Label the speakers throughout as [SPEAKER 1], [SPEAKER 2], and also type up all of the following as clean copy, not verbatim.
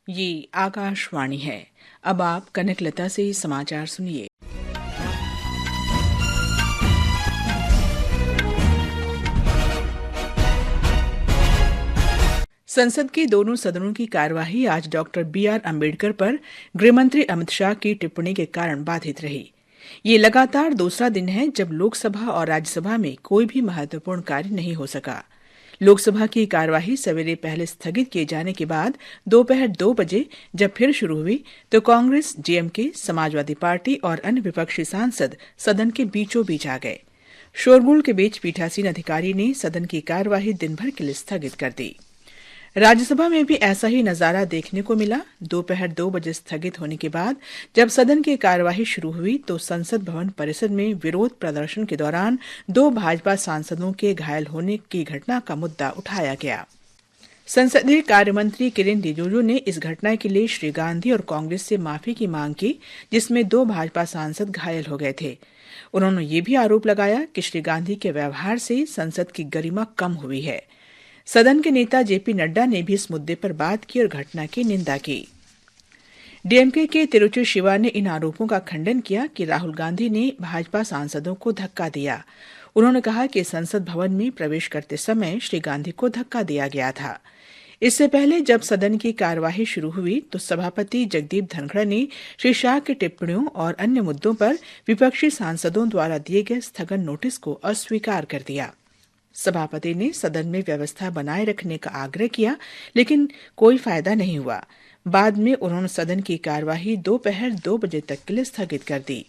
[SPEAKER 1] ये आकाशवाणी है। अब आप कनकलता से समाचार सुनिए। संसद के दोनों सदनों की कार्यवाही आज डॉक्टर बी.आर. अम्बेडकर पर गृहमंत्री अमित शाह की टिप्पणी के कारण बाधित रही। ये लगातार दूसरा दिन है जब लोकसभा और राज्यसभा में कोई भी महत्वपूर्ण कार्य नहीं हो सका। लोकसभा की कार्यवाही सवेरे पहले स्थगित किए जाने के बाद दोपहर 2 बजे जब फिर शुरू हुई तो कांग्रेस, डीएमके, समाजवादी पार्टी और अन्य विपक्षी सांसद सदन के बीचों बीच आ गए। शोरगुल के बीच पीठासीन अधिकारी ने सदन की कार्यवाही दिन भर के लिए स्थगित कर दी। राज्यसभा में भी ऐसा ही नजारा देखने को मिला। दोपहर 2 बजे स्थगित होने के बाद जब सदन की कार्यवाही शुरू हुई तो संसद भवन परिसर में विरोध प्रदर्शन के दौरान 2 भाजपा सांसदों के घायल होने की घटना का मुद्दा उठाया गया। संसदीय कार्य मंत्री किरेन रिजिजू ने इस घटना के लिए श्री गांधी और कांग्रेस से माफी की मांग की, जिसमें 2 भाजपा सांसद घायल हो गए थे। उन्होंने ये भी आरोप लगाया कि श्री गांधी के व्यवहार से संसद की गरिमा कम हुई है। सदन के नेता जेपी नड्डा ने भी इस मुद्दे पर बात की और घटना की निंदा की। डीएमके के तिरुचि शिवा ने इन आरोपों का खंडन किया कि राहुल गांधी ने भाजपा सांसदों को धक्का दिया। उन्होंने कहा कि संसद भवन में प्रवेश करते समय श्री गांधी को धक्का दिया गया था। इससे पहले जब सदन की कार्यवाही शुरू हुई तो सभापति जगदीप धनखड़ ने श्री शाह की टिप्पणियों और अन्य मुद्दों पर विपक्षी सांसदों द्वारा दिए गए स्थगन नोटिस को अस्वीकार कर दिया। सभापति ने सदन में व्यवस्था बनाए रखने का आग्रह किया, लेकिन कोई फायदा नहीं हुआ। बाद में उन्होंने सदन की कार्यवाही दोपहर 2 बजे तक के लिए स्थगित कर दी।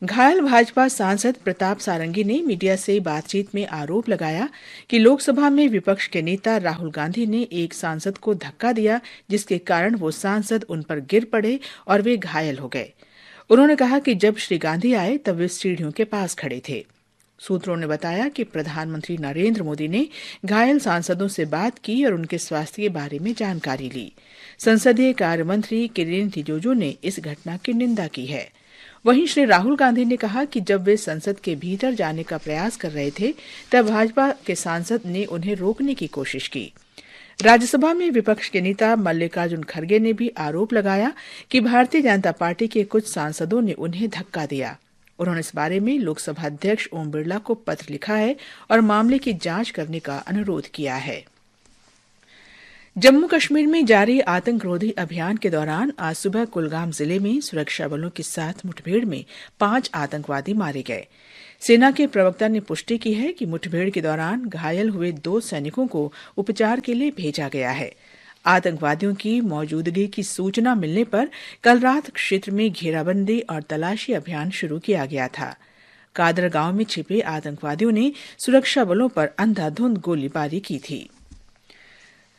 [SPEAKER 1] घायल भाजपा सांसद प्रताप सारंगी ने मीडिया से बातचीत में आरोप लगाया कि लोकसभा में विपक्ष के नेता राहुल गांधी ने एक सांसद को धक्का दिया, जिसके कारण वो सांसद उन पर गिर पड़े और वे घायल हो गए। उन्होंने कहा कि जब श्री गांधी आए तब वे सीढ़ियों के पास खड़े थे। सूत्रों ने बताया कि प्रधानमंत्री नरेंद्र मोदी ने घायल सांसदों से बात की और उनके स्वास्थ्य के बारे में जानकारी ली। संसदीय कार्य मंत्री किरेन रिजिजू ने इस घटना की निंदा की है। वहीं श्री राहुल गांधी ने कहा कि जब वे संसद के भीतर जाने का प्रयास कर रहे थे तब भाजपा के सांसद ने उन्हें रोकने की कोशिश की। राज्यसभा में विपक्ष के नेता मल्लिकार्जुन खड़गे ने भी आरोप लगाया कि भारतीय जनता पार्टी के कुछ सांसदों ने उन्हें धक्का दिया। उन्होंने इस बारे में लोकसभा अध्यक्ष ओम बिरला को पत्र लिखा है और मामले की जांच करने का अनुरोध किया है। जम्मू कश्मीर में जारी आतंकरोधी अभियान के दौरान आज सुबह कुलगाम जिले में सुरक्षा बलों के साथ मुठभेड़ में 5 आतंकवादी मारे गए। सेना के प्रवक्ता ने पुष्टि की है कि मुठभेड़ के दौरान घायल हुए 2 सैनिकों को उपचार के लिए भेजा गया है। आतंकवादियों की मौजूदगी की सूचना मिलने पर कल रात क्षेत्र में घेराबंदी और तलाशी अभियान शुरू किया गया था। कादर गांव में छिपे आतंकवादियों ने सुरक्षा बलों पर अंधाधुंध गोलीबारी की थी।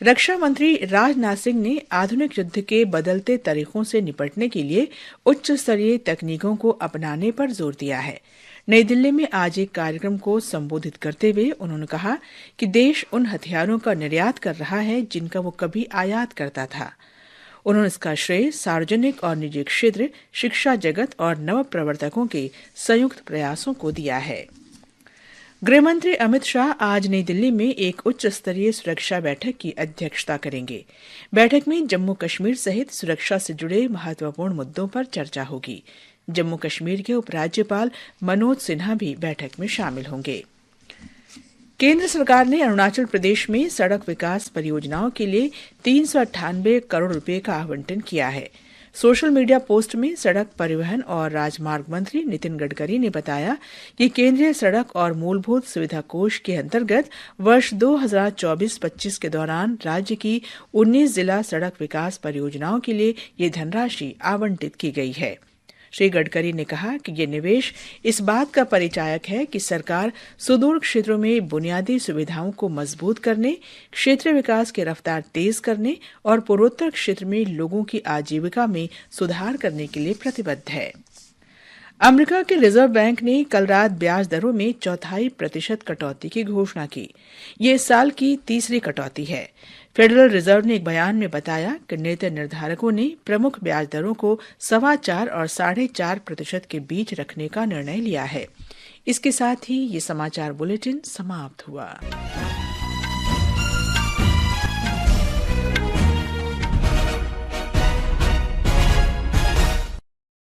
[SPEAKER 1] रक्षा मंत्री राजनाथ सिंह ने आधुनिक युद्ध के बदलते तरीकों से निपटने के लिए उच्च स्तरीय तकनीकों को अपनाने पर जोर दिया है। नई दिल्ली में आज एक कार्यक्रम को संबोधित करते हुए उन्होंने कहा कि देश उन हथियारों का निर्यात कर रहा है जिनका वो कभी आयात करता था। उन्होंने इसका श्रेय सार्वजनिक और निजी क्षेत्र, शिक्षा जगत और नव प्रवर्तकों के संयुक्त प्रयासों को दिया है। गृहमंत्री अमित शाह आज नई दिल्ली में एक उच्च स्तरीय सुरक्षा बैठक की अध्यक्षता करेंगे। बैठक में जम्मू कश्मीर सहित सुरक्षा से जुड़े महत्वपूर्ण मुद्दों पर चर्चा होगी। जम्मू कश्मीर के उपराज्यपाल मनोज सिन्हा भी बैठक में शामिल होंगे। केंद्र सरकार ने अरुणाचल प्रदेश में सड़क विकास परियोजनाओं के लिए 398 करोड़ रुपए का आवंटन किया है। सोशल मीडिया पोस्ट में सड़क परिवहन और राजमार्ग मंत्री नितिन गडकरी ने बताया कि केंद्रीय सड़क और मूलभूत सुविधा कोष के अंतर्गत वर्ष 2024-25 के दौरान राज्य की 19 जिला सड़क विकास परियोजनाओं के लिए ये धनराशि आवंटित की गई है। श्री गडकरी ने कहा कि ये निवेश इस बात का परिचायक है कि सरकार सुदूर क्षेत्रों में बुनियादी सुविधाओं को मजबूत करने, क्षेत्रीय विकास की रफ्तार तेज करने और पूर्वोत्तर क्षेत्र में लोगों की आजीविका में सुधार करने के लिए प्रतिबद्ध है। अमेरिका के रिजर्व बैंक ने कल रात ब्याज दरों में 0.25% कटौती की घोषणा की। ये इस साल की तीसरी कटौती है। फेडरल रिजर्व ने एक बयान में बताया कि नीति निर्धारकों ने प्रमुख ब्याज दरों को 4.25 और 4.5% के बीच रखने का निर्णय लिया है। इसके साथ ही ये समाचार बुलेटिन समाप्त हुआ।